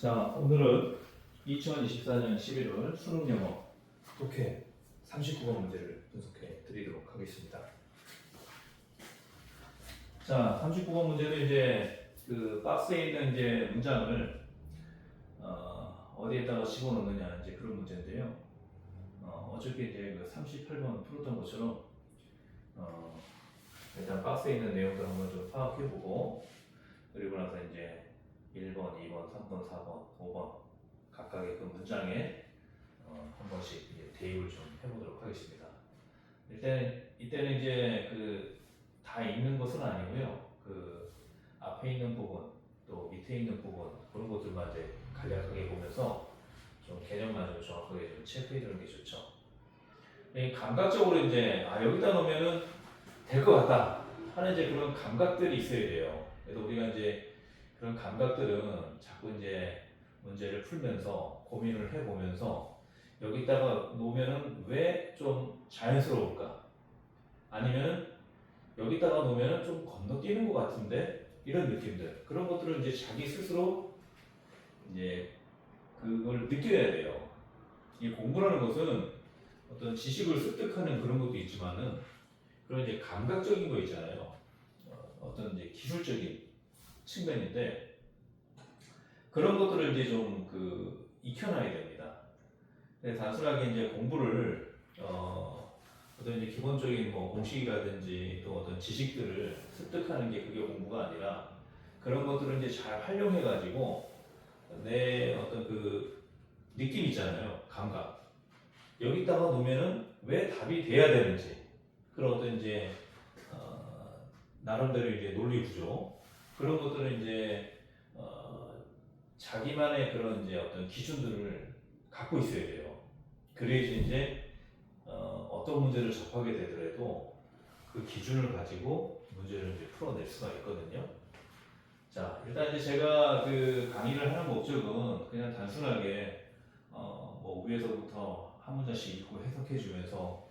자, 오늘은 2024년 11월 수능 영어 독해 39번 문제를 분석해 드리도록 하겠습니다. 자, 39번 문제는 이제 그 박스에 있는 이제 문장을 어디에다가 집어넣느냐 이제 그런 문제인데요. 어저께 이제 그 38번 풀었던 것처럼 일단 박스에 있는 내용들 한번 좀 파악해보고 그리고 나서 이제 1번, 2번, 3번, 4번, 5번 각각의 그 문장에 한 번씩 이제 대입을 좀 해보도록 하겠습니다. 이때는 이제 그 다 읽는 것은 아니고요. 그 앞에 있는 부분 또 밑에 있는 부분 그런 것들만 이제 간략하게 보면서 좀 개념만 좀 정확하게 좀 체크해 주는 게 좋죠. 감각적으로 이제 여기다 놓으면은 될 것 같다 하는 이제 그런 감각들이 있어야 돼요. 그래서 우리가 이제 그런 감각들은 자꾸 이제 문제를 풀면서 고민을 해보면서 여기다가 놓으면은 왜 좀 자연스러울까? 아니면은 여기다가 놓으면은 좀 건너뛰는 것 같은데 이런 느낌들 그런 것들을 이제 자기 스스로 이제 그걸 느껴야 돼요. 이 공부라는 것은 어떤 지식을 습득하는 그런 것도 있지만은 그런 이제 감각적인 거 있잖아요. 어떤 이제 기술적인 측면인데 그런 것들을 이제 좀 그 익혀놔야 됩니다. 단순하게 이제 공부를 어떤 이제 기본적인 뭐 공식이라든지 또 어떤 지식들을 습득하는 게 그게 공부가 아니라 그런 것들을 이제 잘 활용해 가지고 내 어떤 그 느낌 있잖아요. 감각. 여기다가 놓으면은 왜 답이 돼야 되는지 그런 어떤 이제 나름대로 이제 논리 구조 그런 것들은 이제 자기만의 그런 이제 어떤 기준들을 갖고 있어야 돼요. 그래야지 이제 어떤 문제를 접하게 되더라도 그 기준을 가지고 문제를 이제 풀어낼 수가 있거든요. 자, 일단 이제 제가 그 강의를 하는 목적은 그냥 단순하게 뭐 위에서부터 한 문장씩 읽고 해석해 주면서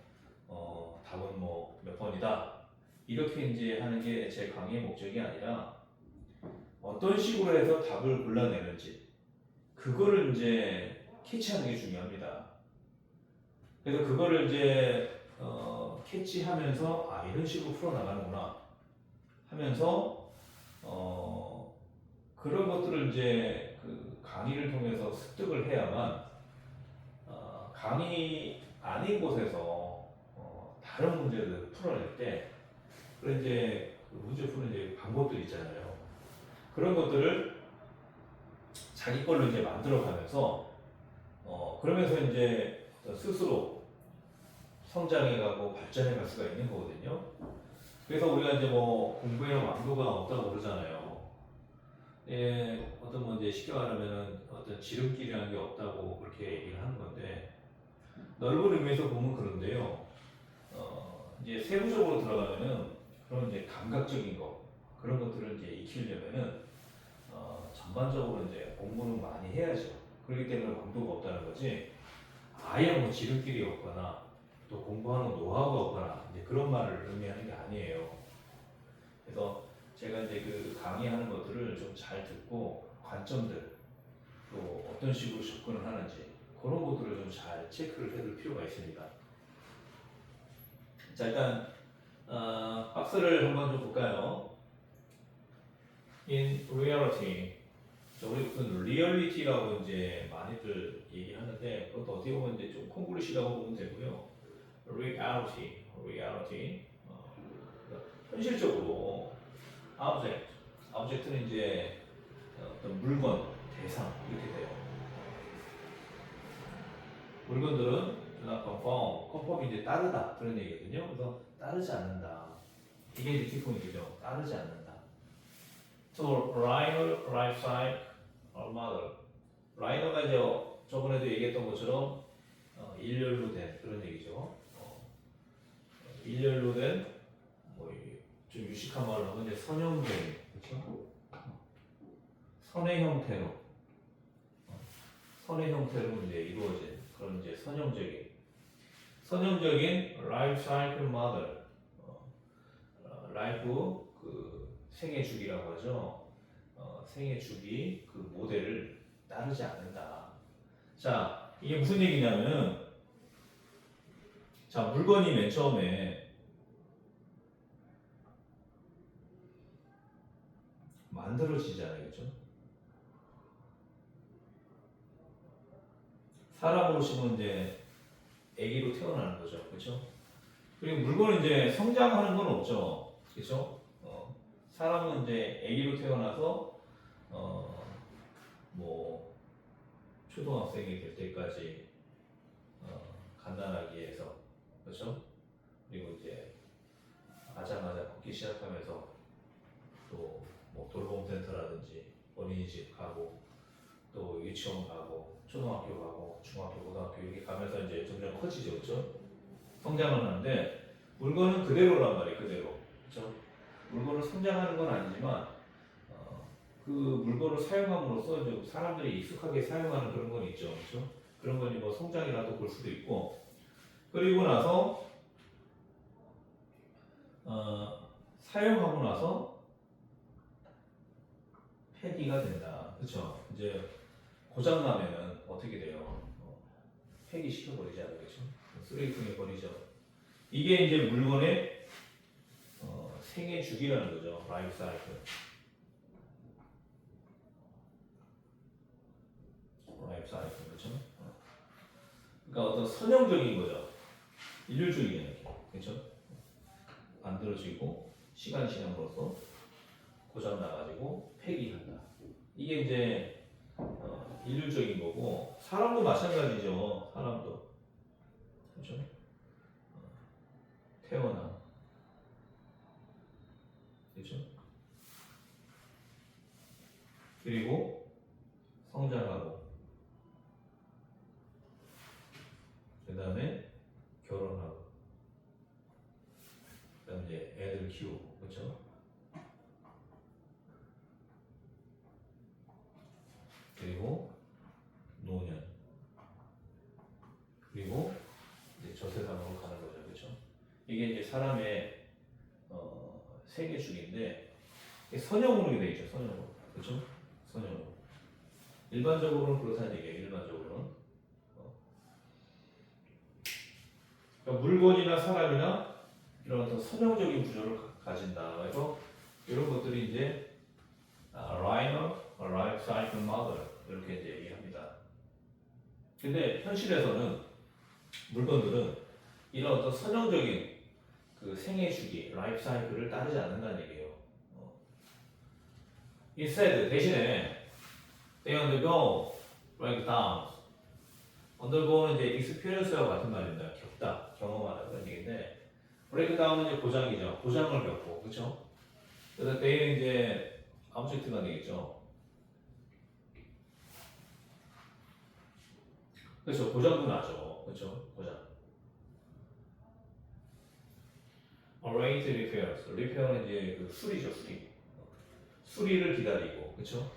답은 뭐 몇 번이다 이렇게 이제 하는 게 제 강의의 목적이 아니라 어떤 식으로 해서 답을 골라내는지 그거를 이제 캐치하는 게 중요합니다. 그래서 그거를 이제 캐치하면서 이런 식으로 풀어나가는구나 하면서 그런 것들을 이제 그 강의를 통해서 습득을 해야만 강의 아닌 곳에서 다른 문제를 풀어낼 때 그런 이제 그 문제 푸는 이제 방법들 있잖아요. 그런 것들을 자기 걸로 이제 만들어가면서 그러면서 이제 스스로 성장해가고 발전해갈 수가 있는 거거든요. 그래서 우리가 이제 뭐 공부에는 완도가 없다고 그러잖아요. 어떤 뭐 이제 쉽게 말하면은 어떤 지름길이라는 게 없다고 그렇게 얘기를 하는 건데 넓은 의미에서 보면 그런데요. 이제 세부적으로 들어가면은 그런 이제 감각적인 거 그런 것들을 이제 익히려면은 전반적으로 이제 공부는 많이 해야죠. 그렇기 때문에 완도가 없다는 거지. 아예 뭐 지름길이 없거나 또 공부하는 노하우가 없거나 이제 그런 말을 의미하는 게 아니에요. 그래서 제가 이제 그 강의하는 것들을 좀 잘 듣고 관점들 또 어떤 식으로 접근을 하는지 그런 것들을 좀 잘 체크를 해둘 필요가 있습니다. 자, 일단 박스를 한번 좀 볼까요? In reality, 우리 무슨 리얼리티라고 이제 많이들 얘기하는데 그것도 어떻게 보면 이제 좀 콩글리시라고 보면 되고요. reality, 현실적으로 object는 이제 어떤 물건, 대상 이렇게 돼요. 물건들은 conform이 이제 따르다 그런 얘기거든요. 그래서 따르지 않는다. 이게 이제 키포인트죠. 따르지 않는다. So rhino, life cycle, or model. 라이너가 이제 저번에도 얘기했던 것처럼 일렬로 된 그런 얘기죠. 일렬로 된 뭐 좀 유식한 말로 하면 이제 선형적인 그렇죠? 선의 형태로 이제 이루어진 그런 이제 선형적인 라이프 사이클 모델, 라이프 그 생애 주기라고 하죠. 생애 주기 그 모델을 따르지 하지 않는다. 자, 이게 무슨 얘기냐면, 자, 물건이 맨 처음에 만들어지잖아요, 그죠? 사람으로 치면 이제 아기로 태어나는 거죠, 그렇죠? 그리고 물건은 이제 성장하는 건 없죠, 그렇죠? 사람은 이제 아기로 태어나서 뭐 초등학생이 될 때까지 갓난아기 해서 그렇죠? 그리고 이제 아자마자 걷기 시작하면서 또 뭐 돌봄센터라든지 어린이집 가고 또 유치원 가고 초등학교 가고 중학교 고등학교 이렇게 가면서 이제 점점 커지죠, 그렇죠? 성장을 하는데 물건은 그대로란 말이에요, 그대로, 그렇죠? 물건을 성장하는 건 아니지만 그 물건을 사용함으로써 이제 사람들이 익숙하게 사용하는 그런 건 있죠, 그렇죠? 그런 건 뭐 성장이라도 볼 수도 있고 그리고 나서 사용하고 나서 폐기가 된다, 그렇죠? 이제 고장 나면은 어떻게 돼요? 폐기시켜 버리잖아요, 그렇죠? 쓰레기통에 버리죠. 이게 이제 물건의 생애 주기라는 거죠, 라이프 사이클. 라이프 사이클, 그렇죠? 그러니까 어떤 선형적인 거죠, 일률적인 느낌, 그렇죠? 만들어지고 시간이 지남으로써 고장 나가지고 폐기한다. 이게 이제 일률적인 거고 사람도 마찬가지죠. 사람도 그렇죠? 태어나 그렇죠? 그리고 성장하고 그 다음에 결혼하고 그 다음에 이제 애들 키우고 그렇죠? 그리고 노년 그리고 이제 저 세상으로 가는 거죠, 그렇죠? 이게 이제 사람의 세계 주기인데 선형으로 돼 있죠, 선형으로, 그렇죠? 선형으로. 일반적으로는 그렇다는 얘기예요. 일반적으로는 그러니까 물건이나 사람이나 이런 어떤 선형적인 구조를 가진다. 그래서 이런 것들이 이제 라이너, 라이프 사이클 모델 이렇게 이제 얘기합니다. 근데 현실에서는 물건들은 이런 어떤 선형적인 그 생애 주기, 라이프 사이클을 따르지 않는다는 얘기예요. Instead, 대신에 they undergo breakdowns. undergo는 이제 experience와 같은 말입니다. 겪다, 경험하다 그런 얘기인데 breakdown은 이제 고장이죠. 고장을 겪고, 그렇죠? 그래서 they는 이제 object가 되겠죠. 그렇죠. 고장도 나죠. 그렇죠? 고장. await repairs. repair는 이제 그 수리죠, 수리. 수리를 기다리고, 그렇죠?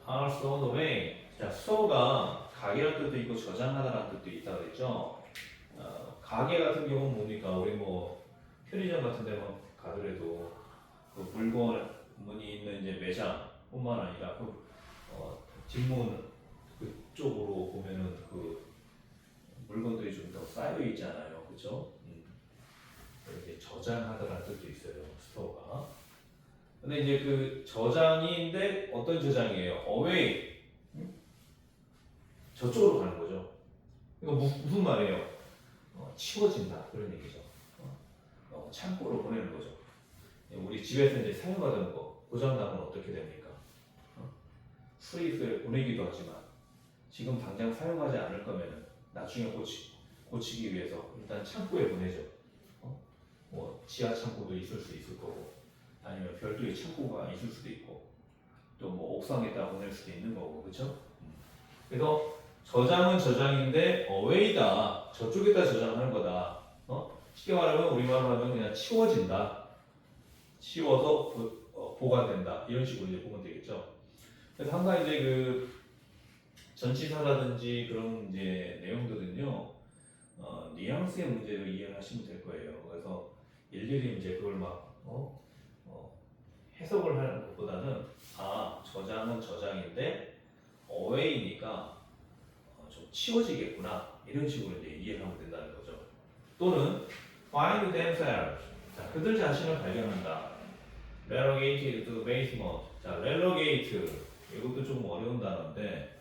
are stored away. 자, store가 가게라는 뜻도 있고 저장하다라는 뜻도 있다고 그랬죠. 가게 같은 경우는 뭡니까? 우리 뭐 편의점 같은 데만 가더라도 그 물건이 있는 이제 매장뿐만 아니라 그 뒷문 그쪽으로 보면은 그 물건들이 좀 더 쌓여 있잖아요, 그렇죠? 이제 저장하다라는 뜻도 있어요, 스토어가. 근데 이제 그 저장인데 어떤 저장이에요? away. 저쪽으로 가는 거죠. 이거 무슨 말이에요? 치워진다 그런 얘기죠. 창고로 보내는 거죠. 우리 집에서 이제 사용하던 거 고장나면 어떻게 됩니까? 수리소에 보내기도 하지만 지금 당장 사용하지 않을 거면 나중에 고치기 위해서 일단 창고에 보내죠. 뭐 지하 창고도 있을 수 있을 거고 아니면 별도의 창고가 있을 수도 있고 또 뭐 옥상에다 보낼 수도 있는 거고, 그렇죠? 그래서 저장은 저장인데 away다, 저쪽에다 저장하는 거다. 쉽게 말하면 우리말로 하면 그냥 치워진다, 치워서 보관된다 이런 식으로 이제 보면 되겠죠. 그래서 항상 이제 그 전치사라든지 그런 이제 내용들은요 뉘앙스의 문제로 이해를 하시면 될 거예요. 그래서 일일이 이제 그걸 막 해석을 하는 것보다는 저장은 저장인데 away니까 좀 치워지겠구나 이런 식으로 이제 이해하면 된다는 거죠. 또는 find themselves. 자, 그들 자신을 발견한다. relegated to basement. 자, relegate 이것도 좀 어려운 단어인데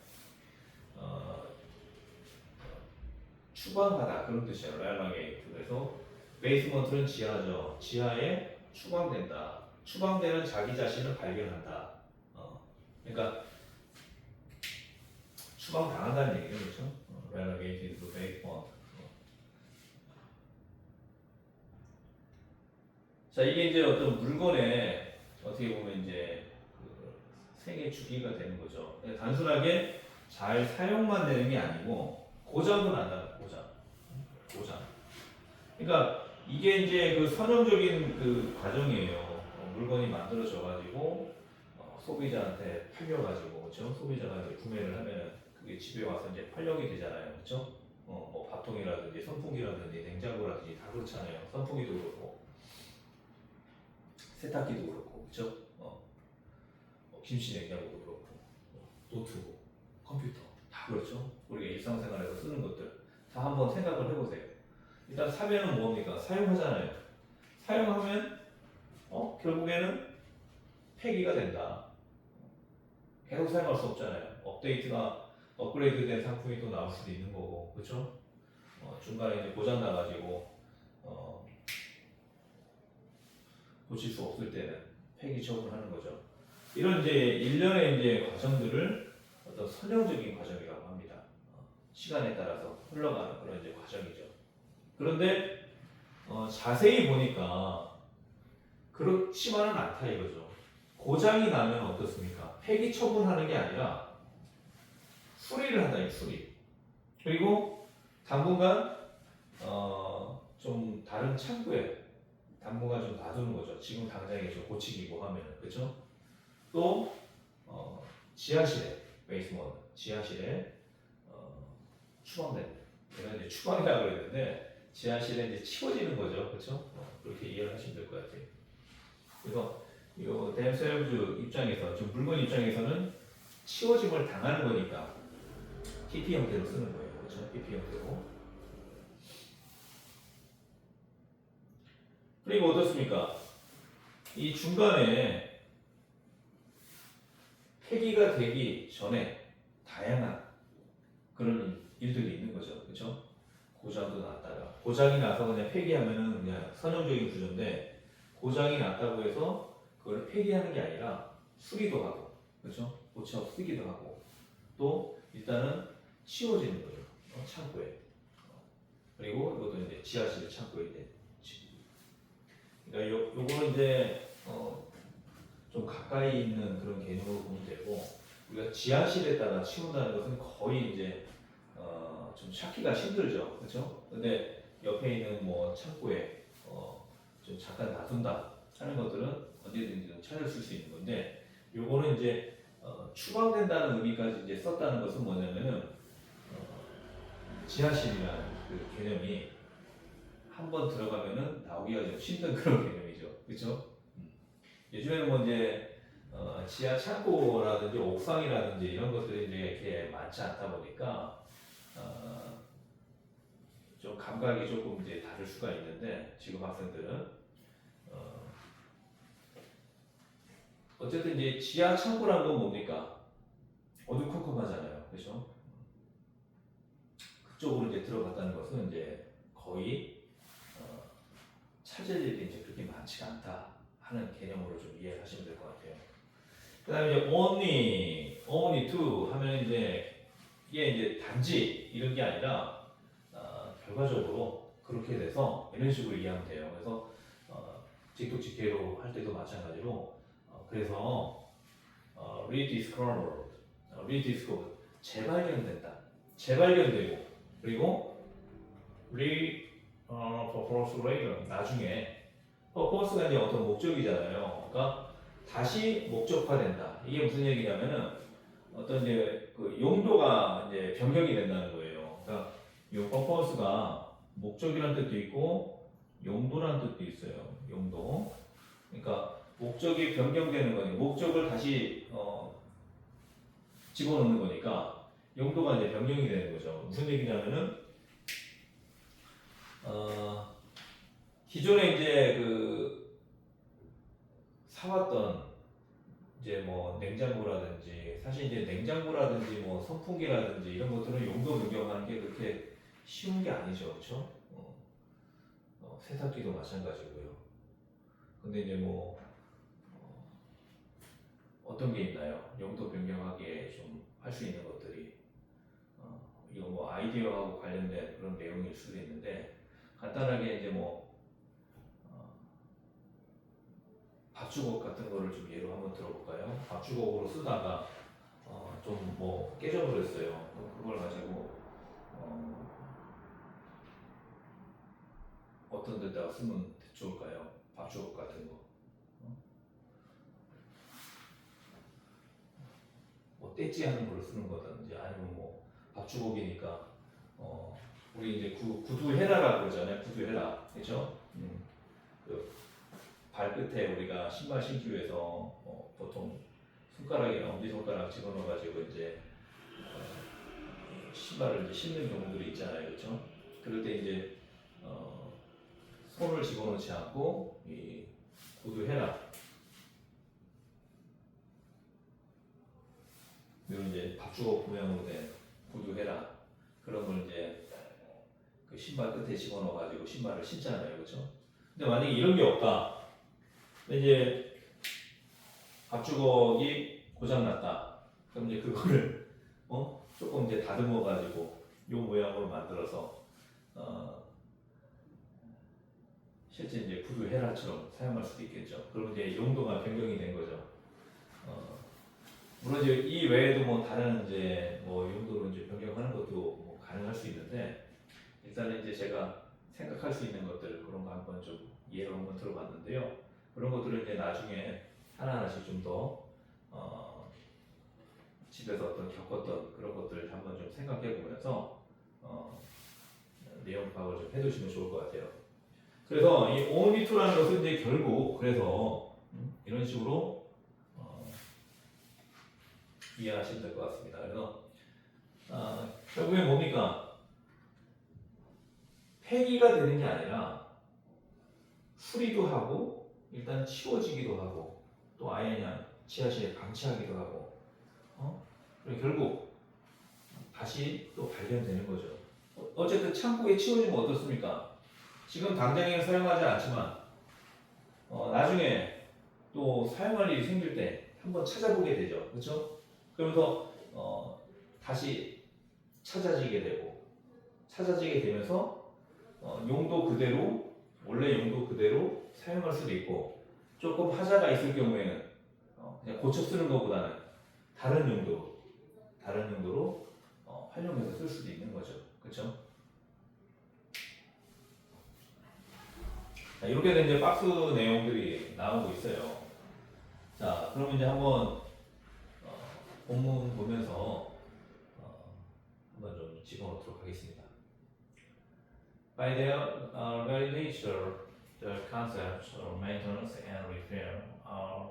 추방하다 그런 뜻이에요. relegate. 그래서 basement는 지하죠. 지하에 추방된다. 추방되는 자기 자신을 발견한다. 그러니까 추방 당한다는 얘기죠, 그렇죠? relegated to basement. 자, 이게 이제 어떤 물건의 어떻게 보면 이제 그 생애 주기가 되는 거죠. 단순하게 잘 사용만 되는 게 아니고 고장도 난다, 고장. 그러니까 이게 이제 그 선형적인 그 과정이에요. 물건이 만들어져 가지고 소비자한테 팔려가지고, 그렇죠? 소비자가 이제 구매를 하면은 그게 집에 와서 이제 활용이 되잖아요, 그렇죠? 뭐 밥통이라든지 선풍기라든지 냉장고라든지 다 그렇잖아요. 선풍기도 그렇고. 세탁기도 그렇고, 그렇죠? 김치 냉장고도 그렇고, 노트북, 컴퓨터 다 그렇죠. 우리가 일상생활에서 쓰는 것들 다 한번 생각을 해보세요. 일단 사면은 뭡니까? 사용하잖아요. 사용하면 결국에는 폐기가 된다. 계속 사용할 수 없잖아요. 업그레이드된 상품이 또 나올 수도 있는 거고, 그렇죠? 중간에 이제 고장 나가지고 고칠 수 없을 때는 폐기 처분하는 거죠. 이런 이제 일련의 이제 과정들을 어떤 선형적인 과정이라고 합니다. 시간에 따라서 흘러가는 그런 이제 과정이죠. 그런데 자세히 보니까 그렇지만은 않다 이거죠. 고장이 나면 어떻습니까? 폐기 처분하는 게 아니라 수리를 한다, 수리. 그리고 당분간 좀 다른 창고에 당분간 좀 놔두는 거죠. 지금 당장에 좀 고치기고 하면은, 그렇죠? 또 지하실에 베이스먼트 지하실에 추방된 제가 이제 추방이라고 그랬는데 지하실에 이제 치워지는 거죠, 그렇죠? 그렇게 이해를 하시면 될 것 같아요. 그래서 이 댐셀즈 입장에서 좀 물건 입장에서는 치워짐을 당하는 거니까 TP 형태로 쓰는 거예요, 그렇죠? TP 형태로. 그리고 어떻습니까? 이 중간에 폐기가 되기 전에 다양한 그런 일들이 있는 거죠, 그렇죠? 고장도 났다가 고장이 나서 그냥 폐기하면은 그냥 선형적인 구조인데 고장이 났다고 해서 그걸 폐기하는 게 아니라 수리도 하고, 그렇죠? 고쳐 쓰기도 하고 또 일단은 치워지는 거죠, 창고에. 그리고 이것도 이제 지하실 창고에 이제. 그러니까 요거는 이제 좀 가까이 있는 그런 개념으로 보면 되고 우리가 지하실에다가 치운다는 것은 거의 이제 좀 찾기가 힘들죠, 그렇죠? 근데 옆에 있는 뭐 창고에 좀 잠깐 놔둔다 하는 것들은 언제든지 좀 찾을 수 있는 건데 요거는 이제 추방된다는 의미까지 이제 썼다는 것은 뭐냐면은 지하실이라는 그 개념이 한번 들어가면은 나오기가 좀 힘든 그런 개념이죠, 그렇죠? 요즘에는 뭐 이제 지하 창고라든지 옥상이라든지 이런 것들이 이제 이렇게 많지 않다 보니까 좀 감각이 조금 이제 다를 수가 있는데 지금 학생들은 어쨌든 이제 지하 창고라는 건 뭡니까? 어두컴컴하잖아요, 그렇죠? 그쪽으로 이제 들어갔다는 것은 이제 거의 찾을 일이 이제 그렇게 많지가 않다 하는 개념으로 좀 이해하시면 될 것 같아요. 그다음에 이제 only to 하면 이제 이게 이제 단지 이런 게 아니라 결과적으로 그렇게 돼서 이런 식으로 이해하면 돼요. 그래서 직독직해로 할 때도 마찬가지로 그래서 rediscovered, rediscovered 재발견된다, 재발견되고 그리고 purpose later 나중에 purpose가 이제 어떤 목적이잖아요. 그러니까 다시 목적화된다. 이게 무슨 얘기냐면은 어떤 이제 그 용도가 이제 변경이 된다는 거예요. 그러니까 이 purpose가 목적이라는 뜻도 있고 용도라는 뜻도 있어요. 용도. 그러니까 목적이 변경되는 거예요. 목적을 다시 집어넣는 거니까 용도가 이제 변경이 되는 거죠. 무슨 얘기냐면은 기존에 이제 그 사왔던 이제 뭐 냉장고라든지 사실 이제 냉장고라든지 뭐 선풍기라든지 이런 것들은 용도 변경하는 게 그렇게 쉬운 게 아니죠, 그렇죠? 세탁기도 마찬가지고요. 근데 이제 뭐 어떤 게 있나요? 용도 변경하기에 좀 할 수 있는 것들이 이거 뭐 아이디어하고 관련된 그런 내용일 수도 있는데 간단하게 이제 뭐 밥주걱 같은 거를 좀 예로 한번 들어볼까요? 밥주걱으로 쓰다가 좀 뭐 깨져버렸어요. 그걸 가지고 어떤 데다가 쓰면 좋을까요? 밥주걱 같은 거. 뭐 떼찌하는 걸로 쓰는 거든지 아니면 뭐 밥주걱이니까 우리 이제 구두헤라라고 그러잖아요. 구두헤라, 그렇죠? 그 발끝에 우리가 신발 신기 위해서 보통 손가락이나 엄지손가락 집어넣어가지고 이제 신발을 이제 신는 경우들이 있잖아요, 그렇죠? 그럴 때 이제 손을 집어넣지 않고 이 구두헤라 이런 이제 밥주걱 모양으로 된 구두헤라 그런 걸 이제 그 신발 끝에 집어넣어가지고 신발을 신잖아요, 그렇죠? 근데 만약에 이런 게 없다. 이제 밥주걱이 고장났다. 그럼 이제 그거를 조금 이제 다듬어 가지고 요 모양으로 만들어서 실제 이제 구두 헤라처럼 사용할 수도 있겠죠. 그러면 이제 용도가 변경이 된 거죠. 물론 이제 이 외에도 뭐 다른 이제 뭐 용도로 이제 변경하는 것도 뭐 가능할 수 있는데 일단은 이제 제가 생각할 수 있는 것들 그런 거 한번 좀 예로 한번 들어봤는데요. 그런 것들을 이제 나중에 하나하나씩 좀 더 집에서 어떤 겪었던 그런 것들을 한번 좀 생각해 보면서 내용 파악을 좀 해두시면 좋을 것 같아요. 그래서 이 only2라는 것은 이제 결국 그래서 이런 식으로 이해하시면 될 것 같습니다. 그래서 결국에 뭡니까? 폐기가 되는 게 아니라 수리도 하고 일단 치워지기도 하고 또 아예 그냥 지하실에 방치하기도 하고 그리고 결국 다시 또 발견되는 거죠. 어쨌든 창고에 치워지면 어떻습니까? 지금 당장에 사용하지 않지만 나중에 또 사용할 일이 생길 때 한번 찾아보게 되죠. 그렇죠? 그러면서 다시 찾아지게 되면서 용도 그대로 원래 용도 그대로 사용할 수도 있고 조금 하자가 있을 경우에는 그냥 고쳐 쓰는 것보다는 다른 용도로 활용해서 쓸 수도 있는 거죠. 그렇죠? 이렇게 된 이제 박스 내용들이 나오고 있어요. 자, 그러면 이제 한번 본문 보면서 한번 좀 집어넣도록 하겠습니다. By their very nature, the concepts of maintenance and repair are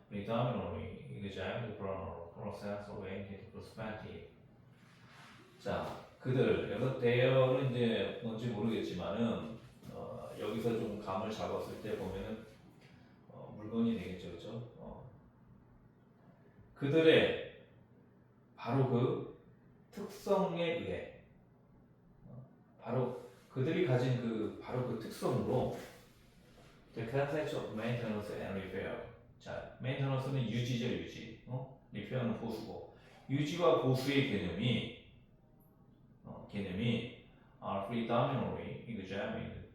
predominantly examined from a process-oriented perspective. 자, 그들 여기서 대여는 이제 뭔지 모르겠지만은 여기서 좀 감을 잡았을 때 보면은 물건이 되겠죠, 그렇죠? 그들의 바로 그 특성에 의해 바로 그들이 가진 그 바로 그 특성으로 the concept of maintenance and repair. 자, maintenance는 유지죠, 유지. repair는 보수고 유지와 보수의 개념이 are predominantly examined.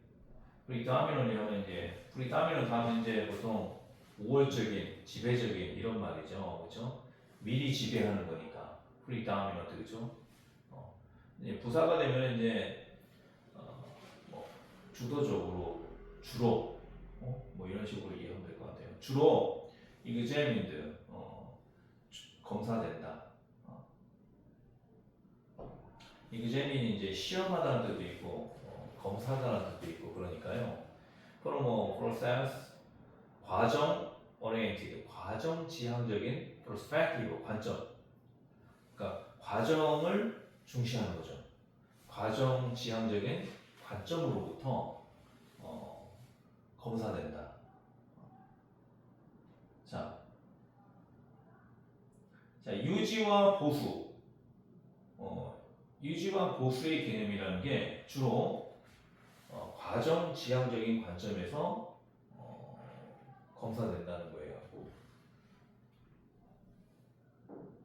predominantly 하면 이제 predominant 하면 이제 보통 우월적인, 지배적인 이런 말이죠, 그렇죠? 미리 지배하는 거니까 predominant, 그렇죠? 이제 부사가 되면 이제 뭐 주도적으로 주로 뭐 이런 식으로 이해하면 될 것 같아요. 주로 examined 검사된다. examin이 이제 시험하다는 뜻도 있고 검사하다는 뜻도 있고 그러니까요. 그럼 뭐 process 과정 oriented 과정 지향적인 perspective 관점 그러니까 과정을 중시하는 거죠. 과정 지향적인 관점으로부터 검사된다. 자, 유지와 보수. 유지와 보수의 개념이라는 게 주로 과정 지향적인 관점에서 검사된다는 거예요.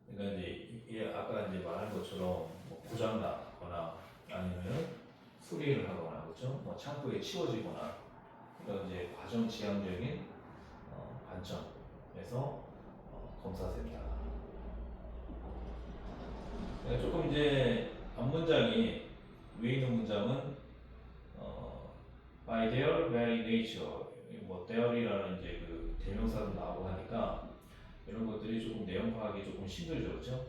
그러니까 이제 아까 이제 말한 것처럼 뭐 고장 나거나 아니면 수리를 하거나 그렇죠? 뭐 창고에 치워지거나 이런 이제 과정 지향적인 관점에서 검사된다. 그러니까 조금 이제 앞문장이 위에 있는 문장은 by their very nature 뭐 there이라는 이제 그 대명사도 나오고 하니까 이런 것들이 조금 내용 파악이 조금 힘들죠, 그렇죠?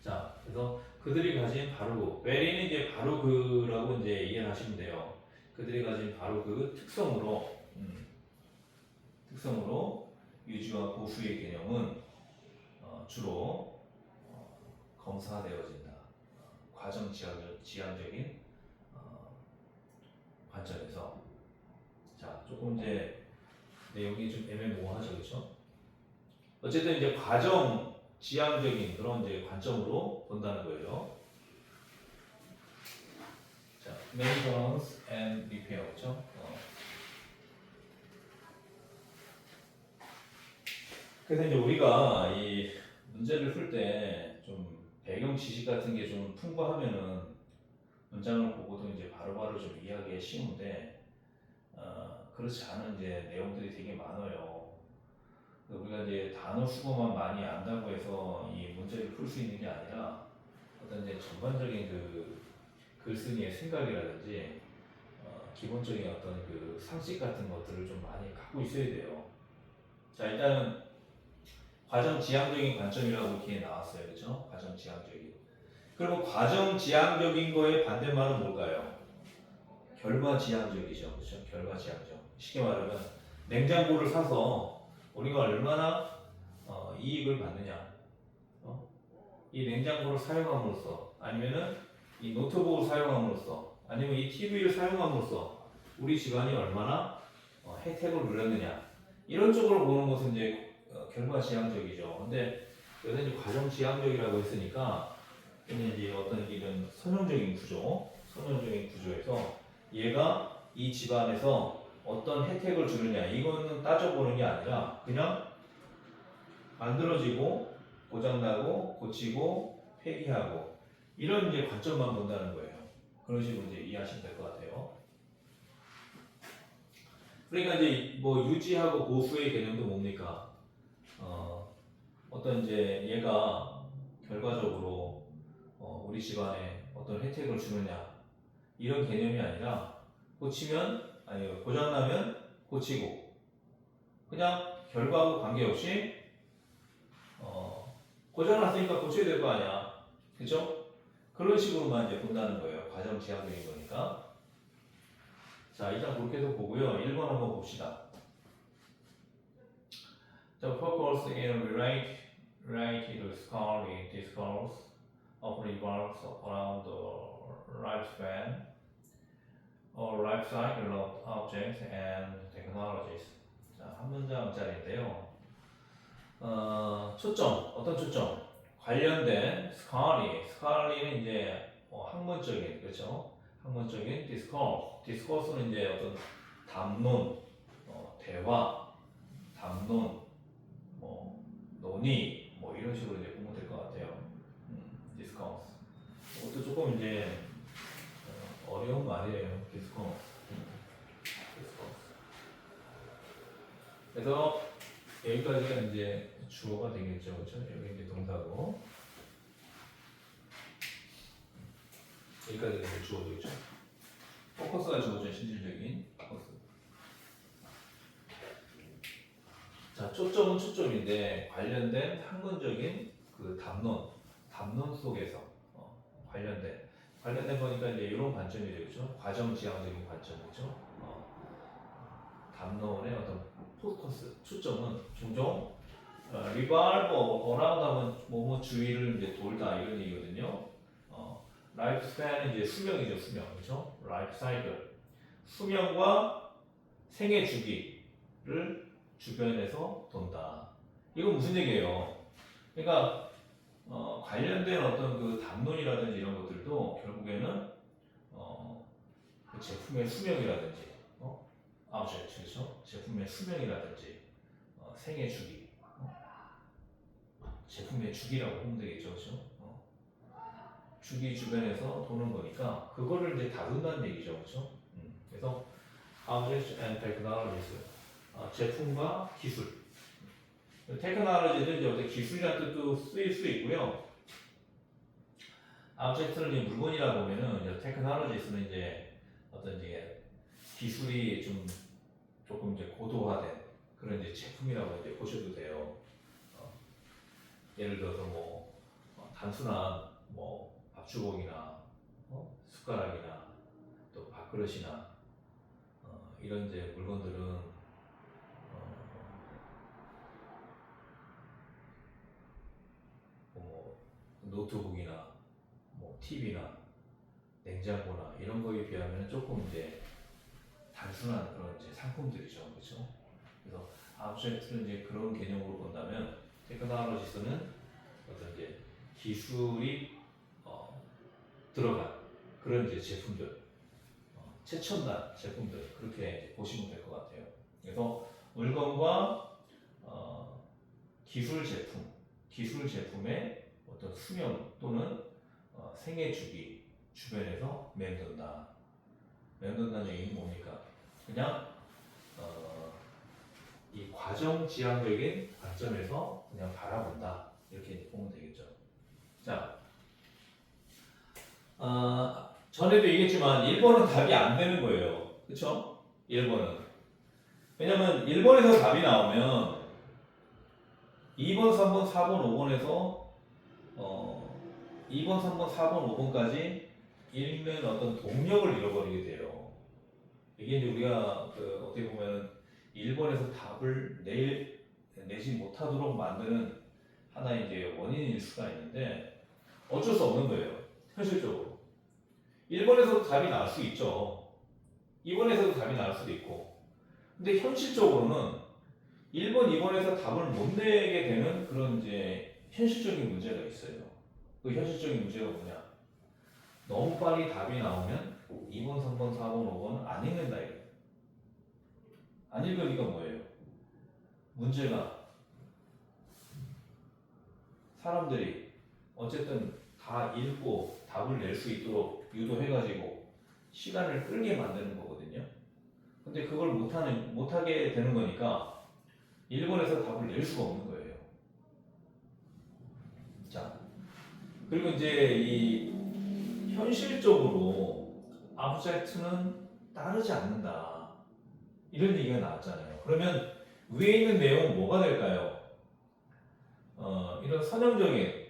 자, 그래서 그들이 가진 바로 very는 이제 바로 그라고 이제 이해를 하시면 돼요. 그들이 가진 바로 그 특성으로 유지와 보수의 개념은 주로 검사되어진다. 과정 지향적인 관점에서. 자, 조금 이제 내용이 좀 애매모호하죠, 그렇죠? 어쨌든 이제 과정 지향적인 그런 이제 관점으로 본다는 거예요. 자, maintenance and repair, 그렇죠? 그래서 이제 우리가 이 문제를 풀 때 좀 배경 지식 같은 게 좀 풍부하면은 문장을 보고도 이제 바로바로 좀 이해하기 쉬운데 그렇지 않은 이제 내용들이 되게 많아요. 우리가 이제 단어 수고만 많이 안다고 해서 이 문제를 풀 수 있는 게 아니라 어떤 이제 전반적인 그 글쓴이의 생각이라든지 기본적인 어떤 그 상식 같은 것들을 좀 많이 갖고 있어야 돼요. 자, 일단은 과정 지향적인 관점이라고 이렇게 나왔어요, 그렇죠? 과정 지향적인. 그리고 과정 지향적인 거의 반대말은 뭘까요? 결과 지향적이죠, 그렇죠? 결과 지향적. 쉽게 말하면 냉장고를 사서 우리가 얼마나 이익을 받느냐, 이 냉장고를 사용함으로써 아니면은 이 노트북을 사용함으로써 아니면 이 TV를 사용함으로써 우리 집안이 얼마나 혜택을 누렸느냐 이런 쪽으로 보는 것은 이제 결과 지향적이죠. 근데 여기서 이제 과정 지향적이라고 했으니까 이제 어떤 이런 선형적인 구조에서 얘가 이 집안에서 어떤 혜택을 주느냐 이거는 따져보는 게 아니라 그냥 만들어지고 고장나고 고치고 폐기하고 이런 이제 관점만 본다는 거예요. 그런 식으로 이제 이해하시면 될 것 같아요. 그러니까 이제 뭐 유지하고 보수의 개념도 뭡니까? 어떤 이제 얘가 결과적으로 우리 집안에 어떤 혜택을 주느냐 이런 개념이 아니라 고장나면 고치고 그냥 결과하고 관계없이 고장났으니까 고쳐야 될 거 아니야, 그죠? 그런 식으로만 이제 본다는 거예요. 과정 지향적인 거니까. 자, 일단 그렇게 해서 보고요. 1번 한번 봅시다. The purpose in related scholarly discourse often revolves around the lifespan or life cycle of objects and technologies. 자, 한 문장짜리인데요. 어떤 초점? 관련된 스칼리는 이제 학문적인, 그렇죠? 학문적인 디스코스는 이제 어떤 담론, 대화, 담론, 뭐 논의, 뭐 이런 식으로 이제 보면 될 것 같아요. 디스코스. 이것도 조금 이제 어려운 말이에요. 디스코스. 그래서 여기까지가 이제 주어가 되겠죠, 그렇죠? 여기 이제 동사고 여기까지가 이제 주어죠. 포커스가 주어죠, 실질적인 포커스. 자, 초점은 초점인데 관련된 학문적인 그 담론 속에서 관련된 거니까 이제 이런 관점이 되겠죠. 과정 지향적인 관점이죠. 담론의 어떤 포커스, 초점은 종종 revolve around 하면 뭐뭐 주위를 이제 돌다 이런 얘기거든요. 라이프 스팬은 이제 수명이죠, 수명. 그렇죠? 라이프 사이클. 수명과 생애 주기를 주변에서 돈다. 이건 무슨 얘기예요? 그러니까 관련된 어떤 그 담론이라든지 이런 것들도 결국에는 그 제품의 수명이라든지 아브젝트, 그렇죠? 제품의 수명이라든지 생애 주기, 제품의 주기라고 보면 되겠죠, 그렇죠? 주기 주변에서 도는 거니까 그거를 이제 다룬다는 얘기죠, 그렇죠? 그래서 objects and technologies, 제품과 기술. 테크놀로지는 이제 어떤 기술이라는 뜻도 쓰일 수 있고요. object는 이제 물건이라 보면은 이제 technologies는 이제 어떤 이제 기술이 조금 이제 고도화된 그런 이제 제품이라고 이제 보셔도 돼요. 예를 들어서 뭐 단순한 뭐 밥주걱이나 숟가락이나 또 밥그릇이나 이런 이제 물건들은 뭐 노트북이나 뭐 TV나 냉장고나 이런 거에 비하면 조금 이제 단순한 그런 이제 상품들이죠, 그렇죠? 그래서 아브젝트는 이제 그런 개념으로 본다면 테크놀로지스는 어떤 이제 기술이 들어간 그런 이제 제품들, 최첨단 제품들 그렇게 보시면 될 것 같아요. 그래서 물건과 기술 제품의 어떤 수명 또는 생애 주기 주변에서 맴돈다. 맴돈다는 얘기는 뭡니까? 그냥 이 과정지향적인 관점에서 그냥 바라본다 이렇게 보면 되겠죠. 자, 전에도 얘기했지만 1번은 답이 안 되는 거예요. 그렇죠? 1번은. 왜냐면 1번에서 답이 나오면 2번, 3번, 4번, 5번에서 2번, 3번, 4번, 5번까지 읽는 어떤 동력을 잃어버리게 돼요. 이게 이제 우리가 어떻게 보면 1번에서 답을 내지 못하도록 만드는 하나의 이제 원인일 수가 있는데 어쩔 수 없는 거예요. 현실적으로. 1번에서도 답이 나올 수 있죠. 2번에서도 답이 나올 수도 있고. 근데 현실적으로는 1번, 2번에서 답을 못 내게 되는 그런 이제 현실적인 문제가 있어요. 그 현실적인 문제가 뭐냐? 너무 빨리 답이 나오면 2번, 3번, 4번, 5번은 안 읽는다 이거예요. 안 읽으니까 뭐예요? 문제가 사람들이 어쨌든 다 읽고 답을 낼 수 있도록 유도해가지고 시간을 끌게 만드는 거거든요. 근데 그걸 못하게 되는 거니까 1번에서 답을 낼 수가 없는 거예요. 자, 그리고 이제 이 현실적으로 아브젝트는 따르지 않는다. 이런 얘기가 나왔잖아요. 그러면 위에 있는 내용은 뭐가 될까요? 이런 선형적인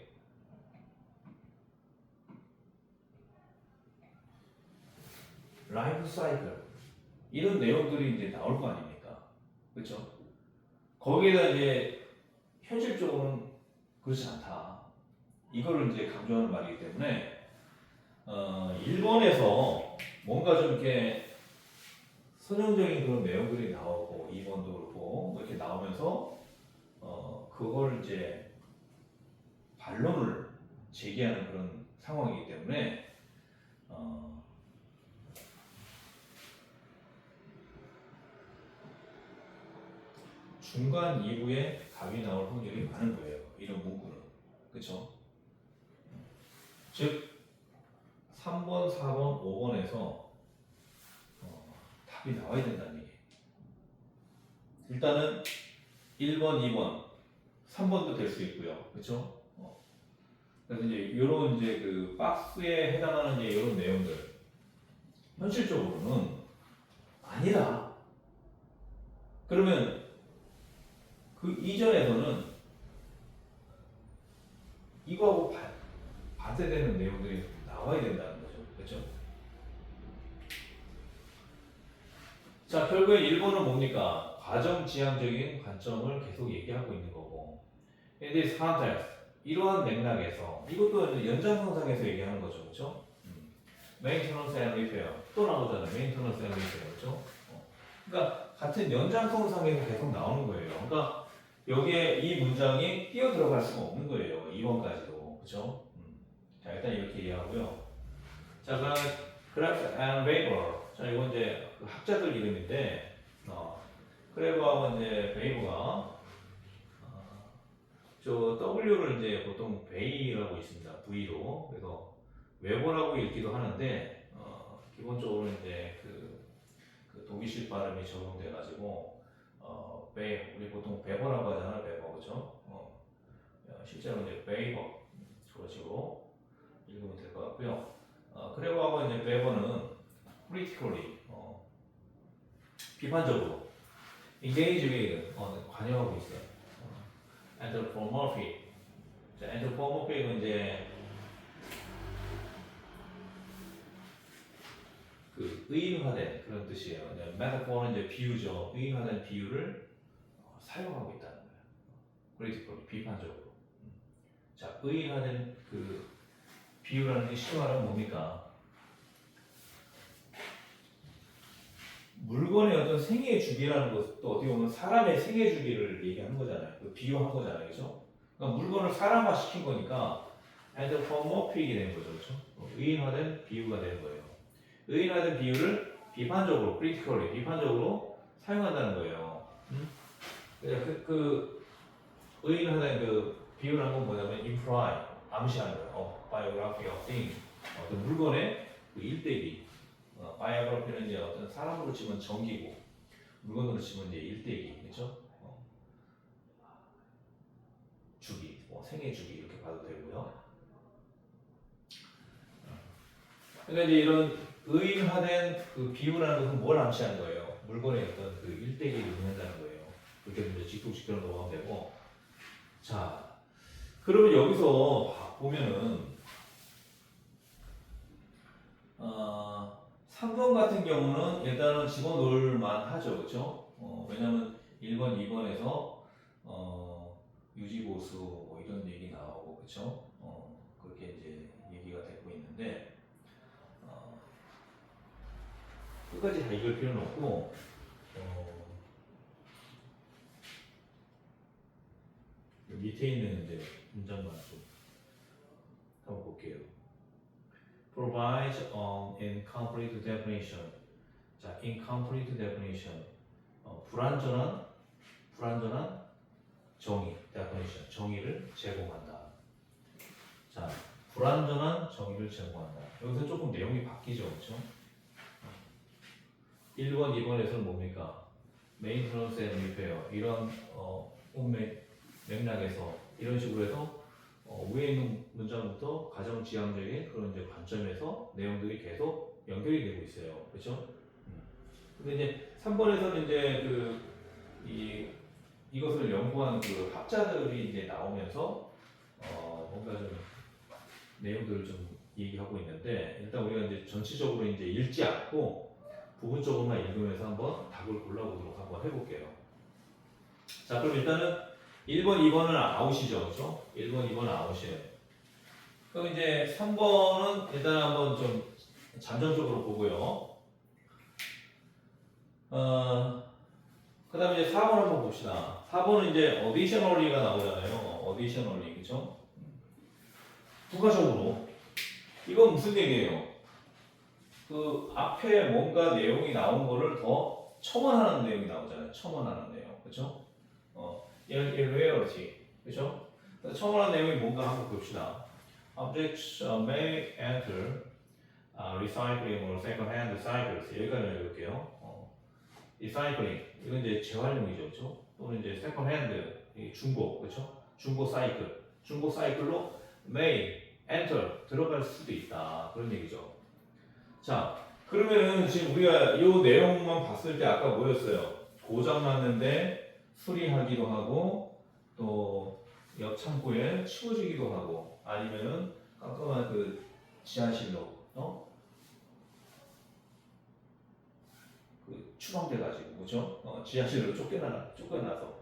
라이프 사이클 이런 내용들이 이제 나올 거 아닙니까? 그렇죠? 거기에다 이제 현실적으로는 그렇지 않다. 이거를 이제 강조하는 말이기 때문에 1번에서 뭔가 좀 이렇게 선형적인 그런 내용들이 나오고 2번도 그렇고 뭐 이렇게 나오면서 그걸 이제 반론을 제기하는 그런 상황이기 때문에 중간 이후에 답이 나올 확률이 많은 거예요. 이런 문구는. 그렇죠? 즉 3번, 4번, 5번에서 답이 나와야 된다는 얘기예요. 일단은 1번, 2번, 3번도 될 수 있고요. 그렇죠? 그래서 이제 이런 이제 그 박스에 해당하는 이제 이런 내용들 현실적으로는 아니다. 그러면 그 이전에서는 이거하고 반대되는 내용들이 나와야 된다는 거죠. 그렇죠? 자, 결국에 1번은 뭡니까? 과정지향적인 관점을 계속 얘기하고 있는 거고 in this context, 이러한 맥락에서 이것도 연장선상에서 얘기하는 거죠, 그렇죠? maintenance and repair 또 나오잖아요, maintenance and repair, 그렇죠? 그러니까 같은 연장선상에서 계속 나오는 거예요. 그러니까 여기에 이 문장이 끼어 들어갈 수가 없는 거예요, 2번까지도, 그렇죠? 자, 일단 이렇게 이해하고요. 자, 그다음에 Krebs and Weber. 자, 이건 이제 그 학자들 이름인데, 크레버하고 이제 베이버가 저 W를 이제 보통 베이라고 있습니다. V로. 그래서 웨버라고 읽기도 하는데, 기본적으로 이제 그 독일식 발음이 적용돼 가지고 베이, 우리 보통 베버라고 하잖아요, 베버, 그렇죠? 실제로 이제 베이버 그런 식으로 읽으면 될 것 같고요. 크레버하고 이제 베버는 critically 비판적으로 engage with 관여하고 있어요. anthropomorphic. 자, anthropomorphic은 이제 그 의인화된 그런 뜻이에요. metaphor는 이제 비유죠. 의인화된 비유를 사용하고 있다는 거예요. critically 비판적으로. 자, 의인화된 그 비유라는 게 쉽게 말하면 뭡니까? 물건의 어떤 생애 주기라는 것도 어떻게 보면 사람의 생애 주기를 얘기하는 거잖아요. 그 비유한 거잖아요, 그렇죠? 그러니까 물건을 사람화 시킨 거니까 anthropomorphic이 된 거죠, 그렇죠? 의인화된 비유가 된 거예요. 의인화된 비유를 비판적으로, critically 비판적으로 사용한다는 거예요. 그 의인화된 그 비유라는 건 뭐냐면 imply, 암시하는 거예요. biography of thing, 어떤 물건의 그 일대기. 바이오그래피는 이제 어떤 사람으로 치면 정기고 물건으로 치면 이제 일대기, 그렇죠? 주기, 생애 주기 이렇게 봐도 되고요. 그러니까 이제 이런 의인화된 그 비유라는 것은 뭘 암시하는 거예요? 물건의 어떤 그 일대기를 의미한다는 거예요. 그렇게 이제 직독직결로 넘어가면 되고. 자, 그러면 여기서 보면은 3번 같은 경우는 일단은 집어넣을 만하죠, 그렇죠? 왜냐하면 1번, 2번에서 유지보수 뭐 이런 얘기 나오고, 그렇죠? 그렇게 이제 얘기가 되고 있는데 끝까지 다 읽을 필요는 없고 밑에 있는 이제 문장만 좀 한번 볼게요. Provides an incomplete definition. 자, incomplete definition. 불완전한 정의, definition. 정의를 제공한다. 자, 불완전한 정의를 제공한다. 여기서 조금 내용이 바뀌죠, 그렇죠? 1번, 2번에서는 뭡니까? Maintenance and repair. 이런 맥락에서 이런 식으로 해서 위에 있는 문장부터 가정지향적인 그런 이제 관점에서 내용들이 계속 연결이 되고 있어요. 그렇죠? 근데 이제 3번에서는 이제 이것을 연구한 그 학자들이 이제 나오면서 뭔가 좀 내용들을 좀 얘기하고 있는데 일단 우리가 이제 전체적으로 이제 읽지 않고 부분적으로만 읽으면서 한번 답을 골라보도록 한번 해볼게요. 자, 그럼 일단은 1번, 2번은 아웃이죠, 그렇죠? 1번, 2번은 아웃이에요. 그럼 이제 3번은 일단 한번 좀 잠정적으로 보고요. 그 다음에 이제 4번 한번 봅시다. 4번은 이제 additionally가 나오잖아요. additionally, 그렇죠? 부가적으로. 이건 무슨 얘기예요? 그 앞에 뭔가 내용이 나온 거를 더 첨언하는 내용이 나오잖아요. 첨언하는 내용, 그렇죠? irreality, 그렇죠? 첨언하는 내용이 뭔가 한번 봅시다. Objects may enter recycling or second-hand cycles. 여기까지 읽을게요. recycling 이건 이제 재활용이죠, 그렇죠? 또는 이제 second-hand 중고, 그렇죠? 중고 사이클로 may enter 들어갈 수도 있다 그런 얘기죠. 자, 그러면은 지금 우리가 이 내용만 봤을 때 아까 뭐였어요? 고장 났는데 수리하기도 하고 또 옆 창고에 치워지기도 하고 아니면은 깜깜한 그 지하실로 그 추방돼 가지고 그죠? 지하실로 쫓겨나서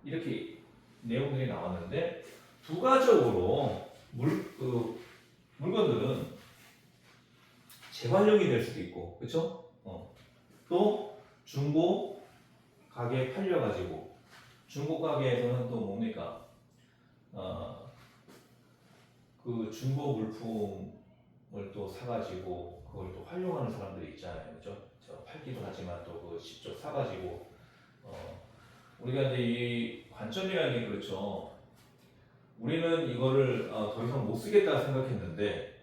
이렇게 내용들이 나왔는데 부가적으로 물건들은 재활용이 될 수도 있고, 그렇죠? 또 중고 가게에 팔려가지고 중고 가게에서는 또 뭡니까? 그 중고 물품을 또 사가지고 그걸 또 활용하는 사람들이 있잖아요, 그렇죠? 팔기도 하지만 또 그 직접 사가지고 우리가 이제 이 관점이라는 게 그렇죠. 우리는 이거를 더 이상 못 쓰겠다 생각했는데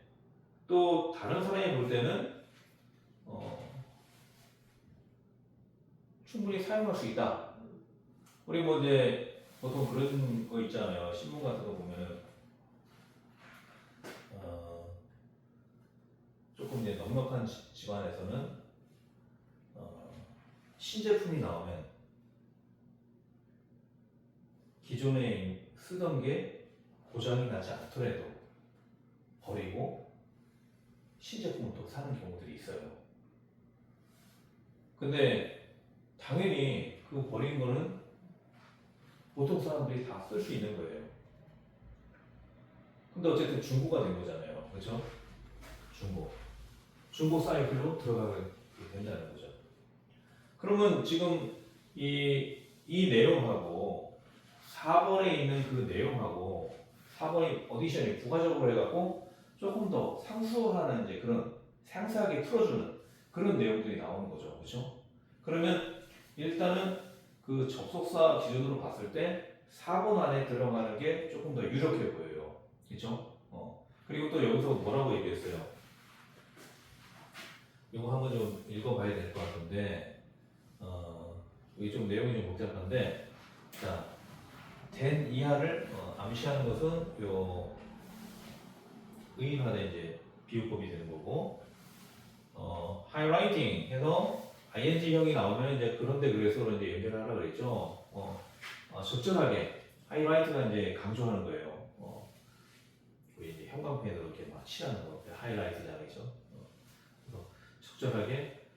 또 다른 사람이 볼 때는 충분히 사용할 수 있다. 우리 뭐 이제 보통 그런 거 있잖아요. 신문 같은 거 보면은 조금 이제 넉넉한 집안에서는 신제품이 나오면 기존에 쓰던 게 고장이 나지 않더라도 버리고 신제품을 또 사는 경우들이 있어요. 근데 당연히 그 버린 거는 보통 사람들이 다 쓸 수 있는 거예요. 근데 어쨌든 중고가 된 거잖아요. 그렇죠? 중고 사이클로 들어가게 된다는 거죠. 그러면 지금 이 내용하고 4번에 있는 그 내용하고 4번의 어디션이 부가적으로 해갖고 조금 더 상수하는 이제 그런 상세하게 풀어주는 그런 내용들이 나오는 거죠. 그렇죠? 그러면 일단은 그 접속사 기준으로 봤을 때 4번 안에 들어가는 게 조금 더 유력해 보여요. 그렇죠? 그리고 또 여기서 뭐라고 얘기했어요? 이거 한번 좀 읽어봐야 될 것 같은데 이게 좀 내용이 좀 복잡한데 자, 된 이하를 암시하는 것은 요 의인화된 이제 비유법이 되는 거고 하이라이팅 해서 ing형이 나오면 이제 그런데 그래서 이제 연결하라 그랬죠. 적절하게 하이라이트가 이제 강조하는 거예요. 우리 이제 형광펜으로 이렇게 막 칠하는 거 하이라이트잖아요. 그래서 적절하게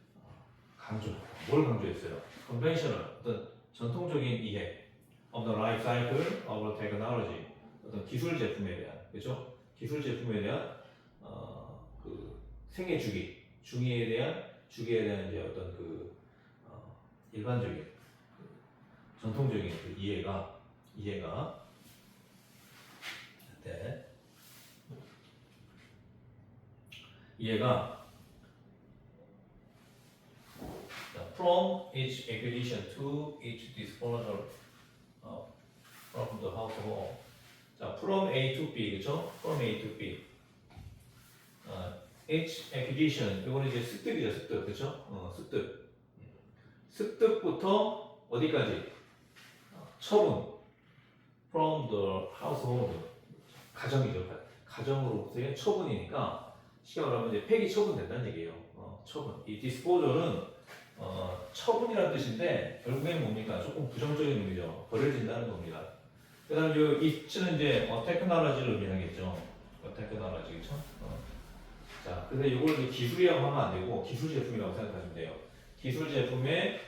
강조하고 뭘 강조했어요? 컨벤셔널 어떤 전통적인 이해 of the life cycle of technology 어떤 기술 제품에 대한 그렇죠? 기술 제품에 대한 그 생애 주기에 대한 이제 어떤 그 일반적인 전통적인 그 이해가 네. 이해가 from each acquisition to each disposal from the household. 자, from A to B 그죠? from A to B. each acquisition 이거는 이제 습득이죠, 습득 그죠? 습득부터 어디까지? 처분. from the household. 가정이죠. 가정으로부터의 처분이니까 쉽게 말하면 이제 폐기 처분된다는 얘기예요. 처분. 이 disposal은 처분이라는 뜻인데 결국에는 뭡니까? 조금 부정적인 의미죠. 버려진다는 겁니다. 그다음에 이 H는 이제 테크놀로지를 의미하겠죠. 테크놀로지 그렇죠? 자, 근데 이걸 이제 기술이라고 하면 안 되고 기술 제품이라고 생각하시면 돼요. 기술 제품의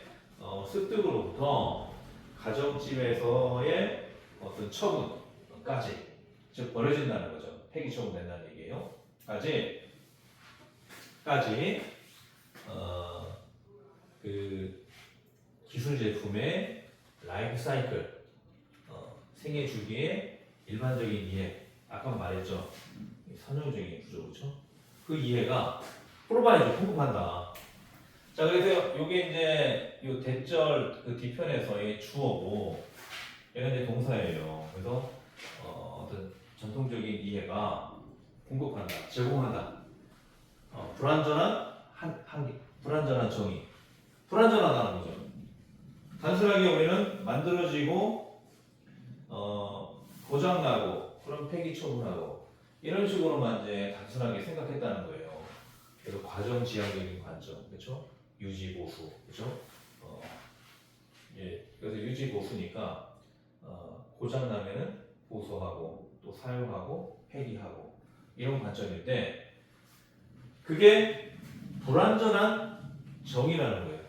습득으로부터 가정집에서의 어떤 처분까지 즉 버려진다는 거죠. 폐기 처분된다는 얘기예요. 까지 그 기술 제품의 라이프 사이클 생애 주기의 일반적인 이해 아까 말했죠. 선형적인 구조 그렇죠? 그 이해가 프로바이드 공급한다. 자 그래서 요게 이제 요 대절 그 뒤편에서의 주어고 얘가 이제 동사예요. 그래서 어떤 전통적인 이해가 공급한다, 제공한다. 불완전한 정의, 불완전하다는 거죠. 단순하게 우리는 만들어지고 고장나고 그런 폐기 처분하고 이런 식으로만 이제 단순하게 생각했다는 거예요. 그래서 과정지향적인 관점, 그렇죠? 유지 보수, 그렇죠? 예, 그래서 유지 보수니까 고장 나면은 보수하고 또 사용하고 폐기하고 이런 관점인데 그게 불완전한 정의라는 거예요.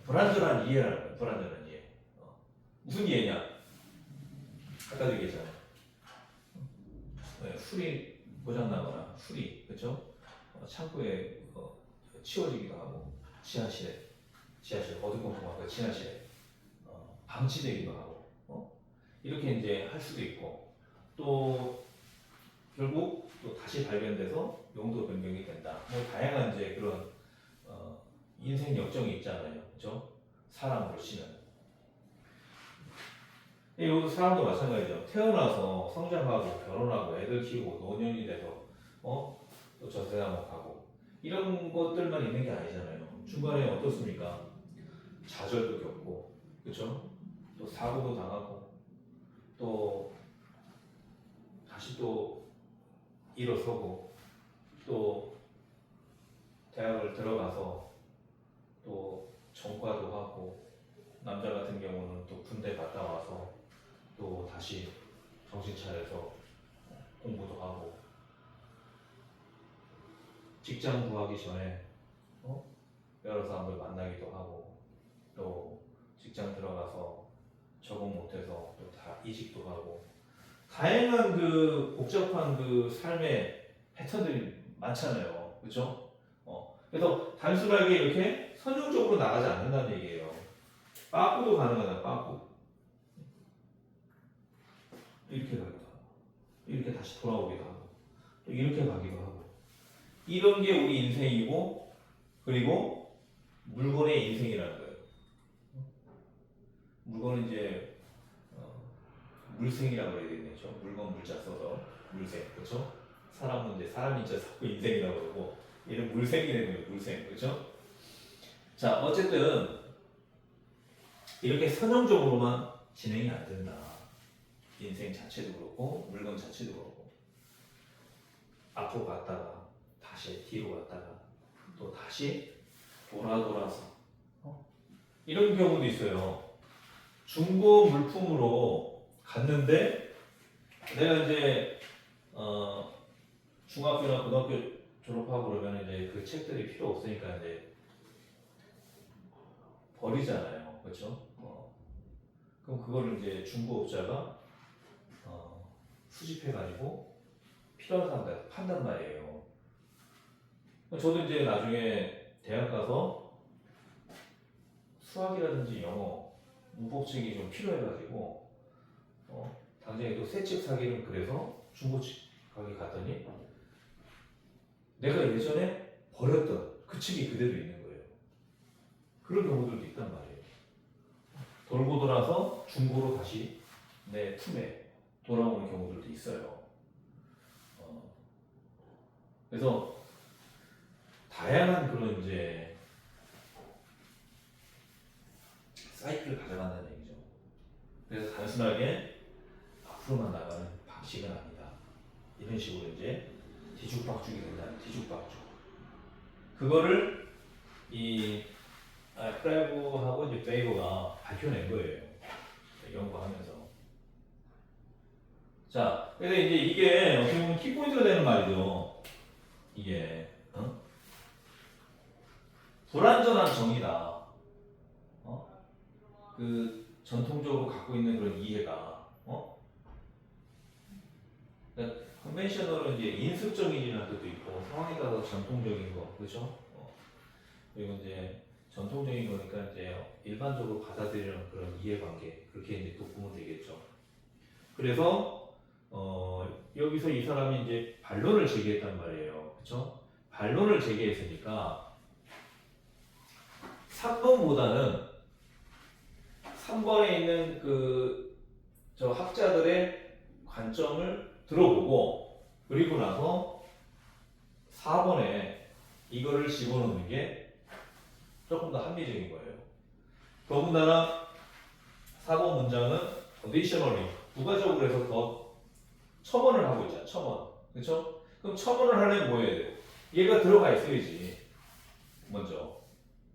불완전한 이해라는 거예요. 불완전한 이해. 무슨 이해냐? 아까도 얘기했잖아요. 술이 고장나거나 술이 그렇죠? 창고에 치워지기도 하고 지하실 어두컴컴하고 지하실에 방치되기도 하고 이렇게 이제 할 수도 있고 또 결국 또 다시 발견돼서 용도 변경이 된다. 뭐 다양한 이제 그런 인생 역정이 있잖아요, 그렇죠? 사람으로 치면. 이 사람도 마찬가지죠. 태어나서 성장하고 결혼하고 애들 키우고 노년이 돼서 또 저세상으로 가고 이런 것들만 있는 게 아니잖아요. 중간에 어떻습니까? 좌절도 겪고, 그렇죠? 또 사고도 당하고, 또 다시 또 일어서고, 또 대학을 들어가서 또 전과도 하고, 남자 같은 경우는 또 군대 갔다 와서 또 다시 정신 차려서 공부도 하고, 직장 구하기 전에 여러 사람들 만나기도 하고, 또 직장 들어가서 적응 못해서 또 다 이직도 하고, 다양한 그 복잡한 그 삶의 패턴들이 많잖아요, 그렇죠? 그래서 단순하게 이렇게 선정적으로 나가지 않는다는 얘기예요. 빠꾸도 가능하다, 빠꾸. 이렇게 가기도 하고, 이렇게 다시 돌아오기도 하고, 또 이렇게 가기도 하고. 이런 게 우리 인생이고, 그리고 물건의 인생이라는 거예요. 물건은 이제 물생이라고 해야 되겠죠. 물건 물자 써서 물생, 그렇죠? 사람은 이제 사람이 이제 자꾸 인생이라고 그러고, 얘는 물생이라는 거예요, 물생, 그렇죠? 자, 어쨌든 이렇게 선형적으로만 진행이 안 된다. 인생 자체도 그렇고, 물건 자체도 그렇고, 앞으로 갔다가 다시 뒤로 갔다가 또 다시 돌아서 이런 경우도 있어요. 중고 물품으로 갔는데 내가 이제 중학교나 고등학교 졸업하고 그러면 이제 그 책들이 필요 없으니까 이제 버리잖아요, 그렇죠? 그럼 그거를 이제 중고업자가 수집해가지고 필요한 사람한테 판단 말이에요. 저도 이제 나중에 대학 가서 수학이라든지 영어 문법책이 좀 필요해가지고 당장에 또 새 책 사기는 그래서 중고책 가게 갔더니 내가 예전에 버렸던 그 책이 그대로 있는 거예요. 그런 경우들도 있단 말이에요. 돌고 돌아서 중고로 다시 내 품에 돌아오는 경우들도 있어요. 그래서 다양한 그런 이제 사이클을 가져간다는 얘기죠. 그래서 단순하게 앞으로만 나가는 방식은 아니다. 이런 식으로 이제 뒤죽박죽이 된다는 뒤죽박죽. 그거를 이 프레브하고 이제 페이버가 밝혀낸 거예요. 연구하면서. 자, 그래서 이제 이게 어떻게 보면 키포인트가 되는 말이죠. 이게 불완전한 정의다. 그 전통적으로 갖고 있는 그런 이해가 그러니까 컨벤셔널은 이제 인습적인이라는 뜻도 있고 상황에 따라서 전통적인 거, 그렇죠? 그리고 이제 전통적인 거니까 이제 일반적으로 받아들이는 그런 이해관계 그렇게 이제 또 보면 되겠죠. 그래서 여기서 이 사람이 이제 반론을 제기했단 말이에요, 그렇죠? 반론을 제기했으니까 3번보다는 3번에 있는 저 학자들의 관점을 들어보고 그리고 나서 4번에 이거를 집어넣는 게 조금 더 합리적인 거예요. 더군다나 4번 문장은 additionally 부가적으로 해서 더 첨언을 하고 있잖아. 첨언. 그렇죠? 그럼 첨언을 하려면 뭐 해야 돼요? 얘가 들어가 있어야지. 먼저.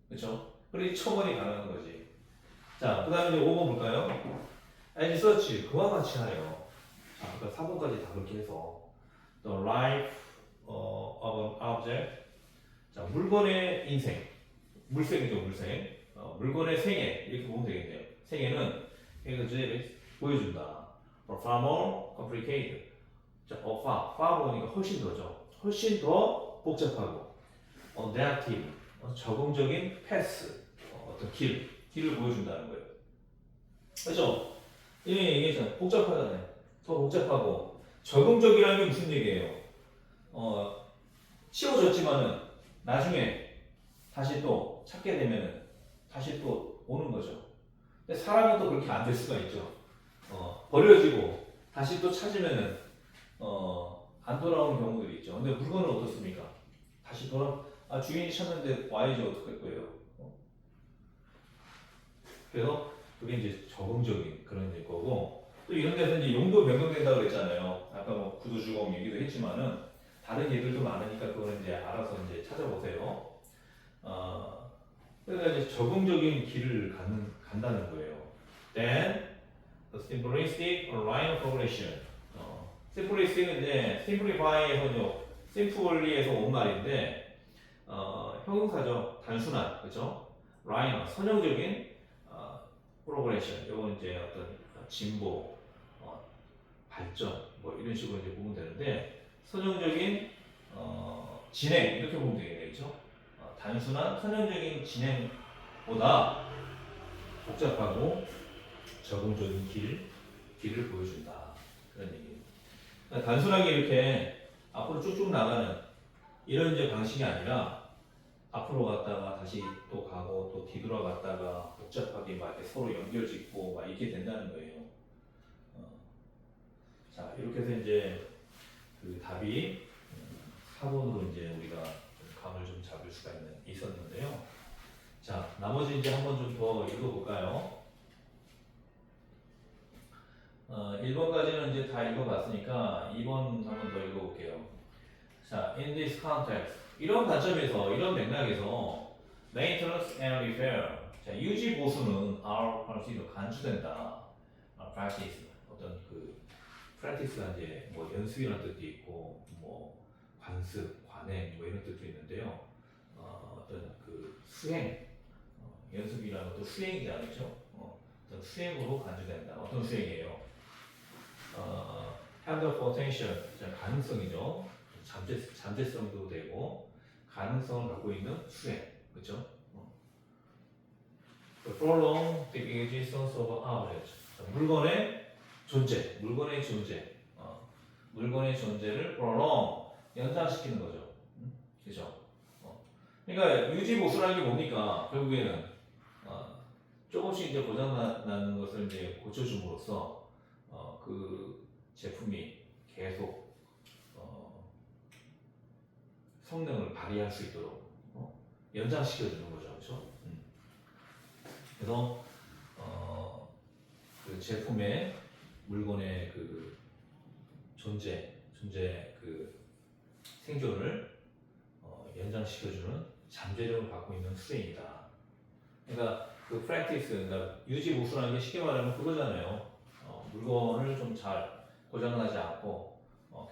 그렇죠? 그래야 첨언이 가능한 거지. 자, 그 다음에 이제 5번 볼까요? as such 그와 같이 하래요. 자, 그러니까 4번까지 다 그렇게 해서 the life of an object. 자, 물건의 인생. 물생이죠, 물생. 물건의 생애 이렇게 보면 되겠네요. 생애는 이제 보여준다. far more complicated. 자, far 뭐니까 훨씬 더죠. 훨씬 더 복잡하고 adaptive, 적응적인 패스, 어떤 길을 보여준다는 거예요. 그렇죠? 이게 얘기했잖아요. 복잡하잖아요. 더 복잡하고 적응적이라는 게 무슨 얘기예요? 치워졌지만은 나중에 다시 또 찾게 되면은 다시 또 오는 거죠. 근데 사람은 또 그렇게 안 될 수가 있죠. 버려지고 다시 또 찾으면은 안 돌아오는 경우들이 있죠. 근데 물건은 어떻습니까? 다시 주인이 찾는데 와야지 어떡할 거예요? 그래서 그게 이제 적응적인 그런 거고, 또 이런 데서 이제 용도 변경된다고 그랬잖아요. 아까 뭐 구도주공 얘기도 했지만은 다른 예들도 많으니까 그거는 이제 알아서 이제 찾아보세요. 그러니까 이제 적응적인 길을 간다는 거예요. Then the simplistic line of progression. simplistic은 이제 simplify에서 simply에서 온 말인데 형용사죠. 단순한, 그죠? line 선형적인 progression. 이건 이제 어떤 진보, 발전, 뭐 이런 식으로 이제 보면 되는데 선형적인 진행 이렇게 보면 되겠죠. 단순한 선형적인 진행보다 복잡하고 적응적인 길을 보여준다. 그런 얘기예요. 그러니까 단순하게 이렇게 앞으로 쭉쭉 나가는 이런 이제 방식이 아니라 앞으로 갔다가 다시 또 가고 또 뒤돌아갔다가 복잡하게 막 이렇게 서로 연결짓고 막 이렇게 된다는 거예요. 자, 이렇게 해서 이제 그 답이 4번으로 이제 우리가 좀 감을 좀 잡을 수가 있었는데요. 자, 나머지 이제 한번 좀 더 읽어볼까요? 1번까지는 이제 다 읽어봤으니까 2번 한번 더 읽어볼게요. 자, in this context, 이런 관점에서, 이런 맥락에서 maintenance and repair, 자, 유지 보수는 are considered 간주된다. practice, 어떤 그 practice가 이제 뭐 연습이라는 뜻도 있고, 뭐 관습, 관행 뭐 이런 뜻도 있는데요. 어떤 그 수행, 연습이라는 것도 수행이지 않죠? 어떤 수행으로 간주된다. 어떤 수행이에요? have the potential, 가능성이죠. 잠재성도 되고 가능성을 갖고 있는 수행, 그렇죠? prolong the existence of object, 물건의 존재, 물건의 존재를 prolong, 연장시키는 거죠. 그렇죠? 그러니까 유지 보수라는 게 뭡니까? 결국에는 조금씩 이제 고장 나는 것을 이제 고쳐줌으로써 그 제품이 계속 성능을 발휘할 수 있도록 연장시켜주는 거죠, 그렇죠? 그래서 그 제품의 물건의 그 존재 그 생존을 연장시켜주는 잠재력을 갖고 있는 수행이다. 그러니까 그 practice, 그러니까 유지 보수라는 게 쉽게 말하면 그거잖아요. 물건을 좀 잘 고장나지 않고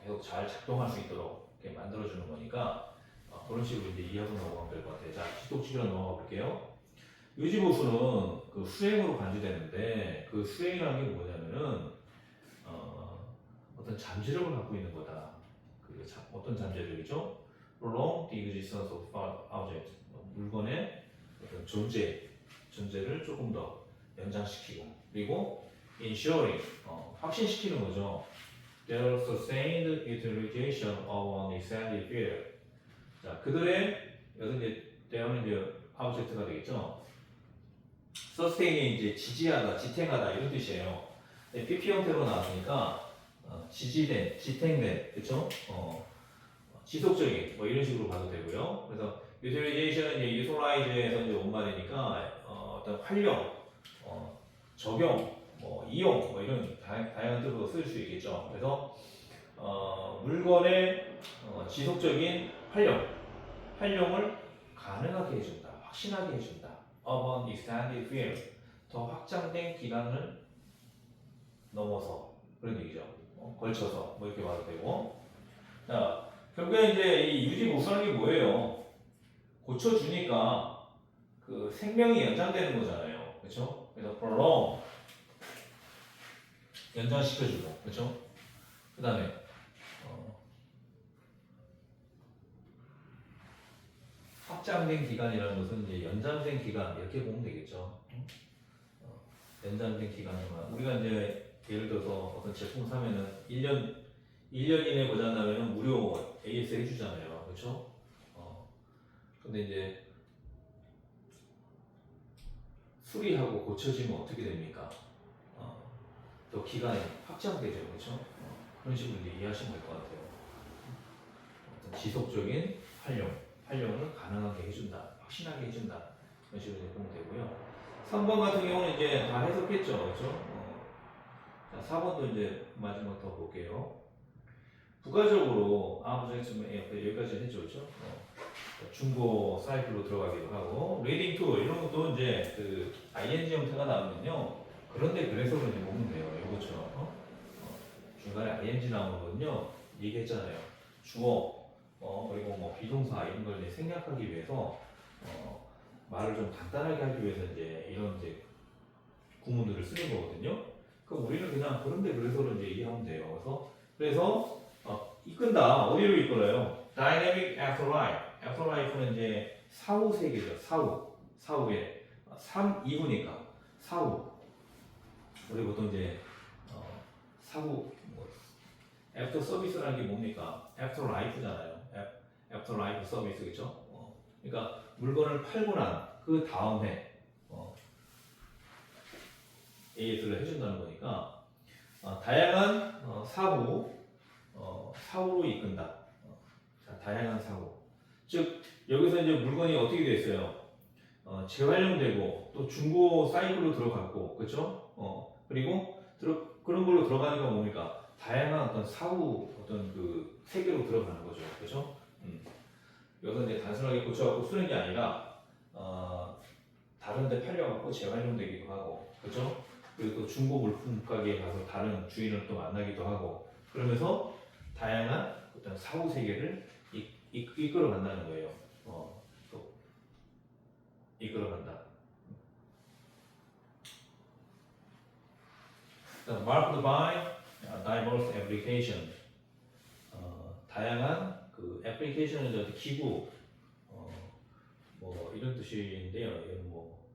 계속 잘 작동할 수 있도록 이렇게 만들어주는 거니까 그런 식으로 이제 이해하고 넘어가면 될 것 같아요. 자, 지속적으로 넘어가 볼게요. 유지 보수는 그 수행으로 간주되는데 그 수행이라는 게 뭐냐면은 어떤 잠재력을 갖고 있는 거다. 그 어떤 잠재력이죠? prolong the existence of object, 물건의 어떤 존재를 조금 더 연장시키고, 그리고 ensuring, 확신시키는 거죠. Their sustained utilization of an extended period. 자, 그들의 여기서 이제 there는 이제 object가 되겠죠. sustain이 이제 지지하다, 지탱하다 이런 뜻이에요. PP 형태로 나왔으니까 지지된, 지탱된, 그렇죠? 지속적인 뭐 이런 식으로 봐도 되고요. 그래서 utilization은 이제 utilize에서 이제 온 말이니까 어떤 활용, 적용, 뭐 이용 뭐 이런 다양한 뜻으로 쓸 수 있겠죠. 그래서 물건의 지속적인 활용을 가능하게 해준다, 확신하게 해준다. of an extended period, 더 확장된 기간을 넘어서 그런 얘기죠. 걸쳐서 뭐 이렇게 봐도 되고. 자, 결국에 이제 이 유지 보수라는 게 뭐예요? 고쳐주니까 그 생명이 연장되는 거잖아요. 그렇죠? 그래서 prolong 연장시켜주고, 그렇죠? 그 다음에 확장된 기간이라는 것은 이제 연장된 기간 이렇게 보면 되겠죠. 연장된 기간은 우리가 이제 예를 들어서 어떤 제품 사면은 1년 이내 고장나면은 무료 AS 해주잖아요, 그렇죠? 근데 이제 수리하고 고쳐지면 어떻게 됩니까? 또 기간이 확장되죠, 그렇죠? 그런 식으로 이제 이해하시면 될 것 같아요. 어떤 지속적인 활용을 가능하게 해준다, 확신하게 해준다, 이런 식으로 이제 보면 되고요. 3번 같은 경우는 이제 다 해석했죠, 그렇죠? 자, 4번도 이제 마지막 더 볼게요. 부가적으로 여기까지 했죠, 그렇죠? 중고 사이클로 들어가기도 하고 리딩 투 이런 것도 이제 그 ing 형태가 나오면요. 그런데 그래서 그런지 보면 돼요. 이것처럼 중간에 ing 나오는 거는요. 얘기했잖아요. 주어 그리고 뭐 비동사 이런 걸 이제 생략하기 위해서 말을 좀 간단하게 하기 위해서 이제 이런 이제 구문들을 쓰는 거거든요. 그럼 우리는 그냥 그런데 그래서 그런지 얘기하면 돼요. 그래서 이끈다. 어디로 이끌어요? Dynamic Afterlife는 이제 사후 세계죠. 사후에 3, 2후니까 사후. 우리 보통 이제 사후 애프터 서비스라는 게 뭡니까? 애프터 라이프잖아요. 애프터 라이프 서비스 그렇죠? 그러니까 물건을 팔고 난 그 다음에 AS를 해준다는 거니까 다양한 사후로 이끈다. 자, 다양한 사후. 즉 여기서 이제 물건이 어떻게 됐어요? 재활용되고 또 중고 사이클로 들어갔고, 그렇죠? 그리고 그런 걸로 들어가니까 뭡니까? 다양한 어떤 사후 어떤 그 세계로 들어가는 거죠, 그렇죠? 여기서 이제 단순하게 고쳐갖고 쓰는 게 아니라 다른데 팔려갖고 재활용되기도 하고, 그렇죠? 그리고 또 중고 물품 가게에 가서 다른 주인을 또 만나기도 하고, 그러면서 다양한 어떤 사후 세계를 이끌어 간다는 거예요. 또 이끌어 간다. Marked by diverse application. 다양한 그 애플리케이션은 어떤 기구, 뭐 이런 뜻인데요. 이건 뭐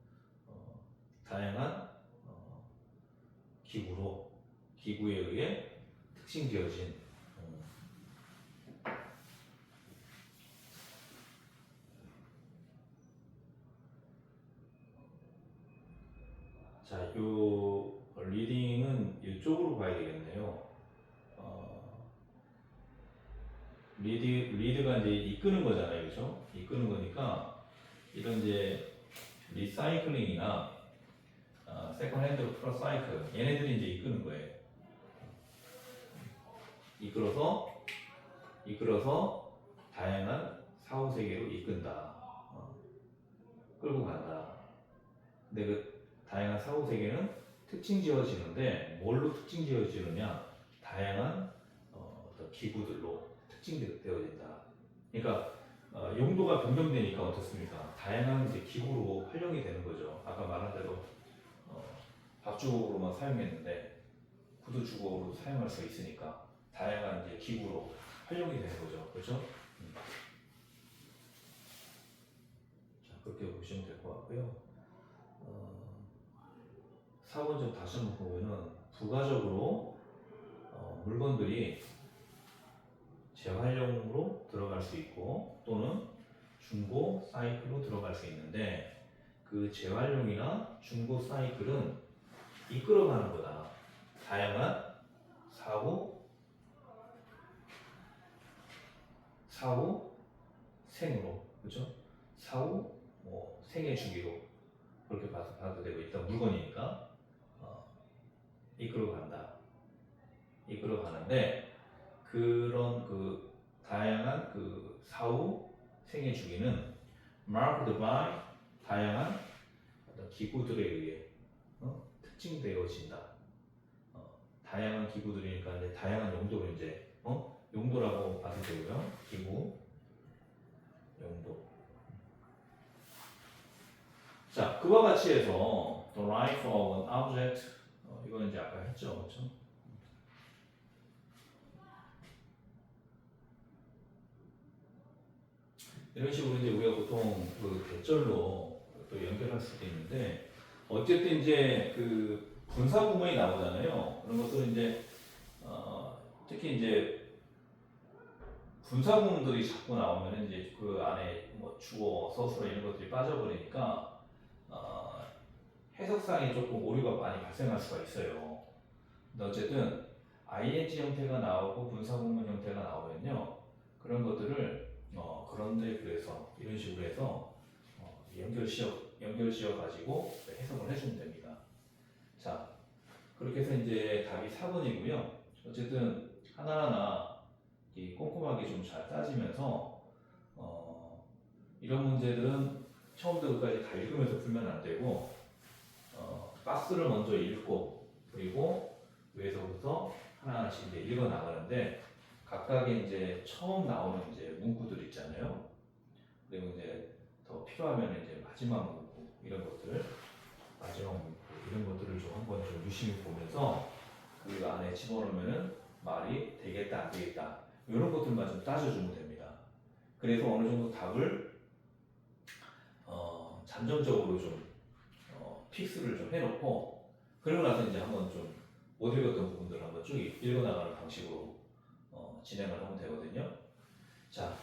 다양한 기구에 의해 특징지어진 자, 요 리딩은 이쪽으로 봐야 되겠네요. 리드가 이제 이끄는 거잖아요, 그렇죠? 이끄는 거니까 이런 이제 리사이클링이나 세컨핸드 프로사이클 얘네들이 이제 이끄는 거예요. 이끌어서 다양한 사후 세계로 이끈다. 끌고 간다. 근데 그 다양한 사후 세계는 특징 지어지는데 뭘로 특징 지어지느냐? 다양한 어떤 기구들로 특징되어진다. 그러니까 용도가 변경되니까 어떻습니까? 다양한 이제 기구로 활용이 되는 거죠. 아까 말한 대로 밥주걱으로만 사용했는데 구두 주걱으로 사용할 수 있으니까 다양한 이제 기구로 활용이 되는 거죠. 그렇죠? 자, 그렇게 보시면 될 것 같고요. 4번 좀 다시 한번 보면은 부가적으로 물건들이 재활용으로 들어갈 수 있고 또는 중고 사이클로 들어갈 수 있는데 그 재활용이나 중고 사이클은 이끌어가는 거다. 다양한 사후 생으로, 그렇죠? 사후 생애 주기로 그렇게 봐도 되고 일단 물건이니까 이끌어가는데 그런 그 다양한 그 사후 생애 주기는 marked by 다양한 어떤 기구들에 의해 특징되어진다. 다양한 기구들이니까 이제 다양한 용도로 이제 용도라고 봐도 되고요. 기구 용도. 자, 그와 같이 해서 the life of an object 이거는 이제 아까 했죠, 그렇죠? 이런 식으로 이제 우리가 보통 그 대절로 또 연결할 수도 있는데 어쨌든 이제 그 분사 구문이 나오잖아요. 그런 것들은 이제 특히 이제 분사 구문들이 자꾸 나오면 이제 그 안에 뭐 주어, 서술어 이런 것들이 빠져버리니까 해석상에 조금 오류가 많이 발생할 수가 있어요. 근데 어쨌든 ing 형태가 나오고 분사 구문 형태가 나오면요, 그런 것들을 그런데 그래서 이런 식으로 해서 연결 지어 가지고 해석을 해주면 됩니다. 자, 그렇게 해서 이제 답이 4번이고요. 어쨌든 하나하나 이 꼼꼼하게 좀 잘 따지면서 이런 문제들은 처음부터 끝까지 다 읽으면서 풀면 안 되고 박스를 먼저 읽고 그리고 위에서부터 하나하나씩 이제 읽어 나가는데 각각의 이제 처음 나오는 이제 문구들 있잖아요. 그리고 이제 더 필요하면 이제 마지막 문구 이런 것들, 마지막 문구 이런 것들을 좀 한번 좀 유심히 보면서 그 안에 집어넣으면은 말이 되겠다 안 되겠다 이런 것들만 좀 따져주면 됩니다. 그래서 어느 정도 답을 잠정적으로 좀 픽스를 좀 해놓고 그러고 나서 이제 한번 좀 못 읽었던 부분들을 한번 쭉 읽어나가는 방식으로 진행을 하면 되거든요. 자,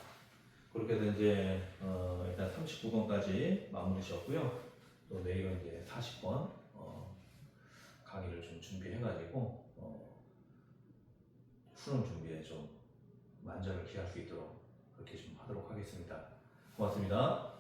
그렇게 해서 이제 일단 39번까지 마무리 지었고요. 또 내일은 이제 40번 강의를 좀 준비해가지고 수능 준비에 좀 만전을 기할 수 있도록 그렇게 좀 하도록 하겠습니다. 고맙습니다.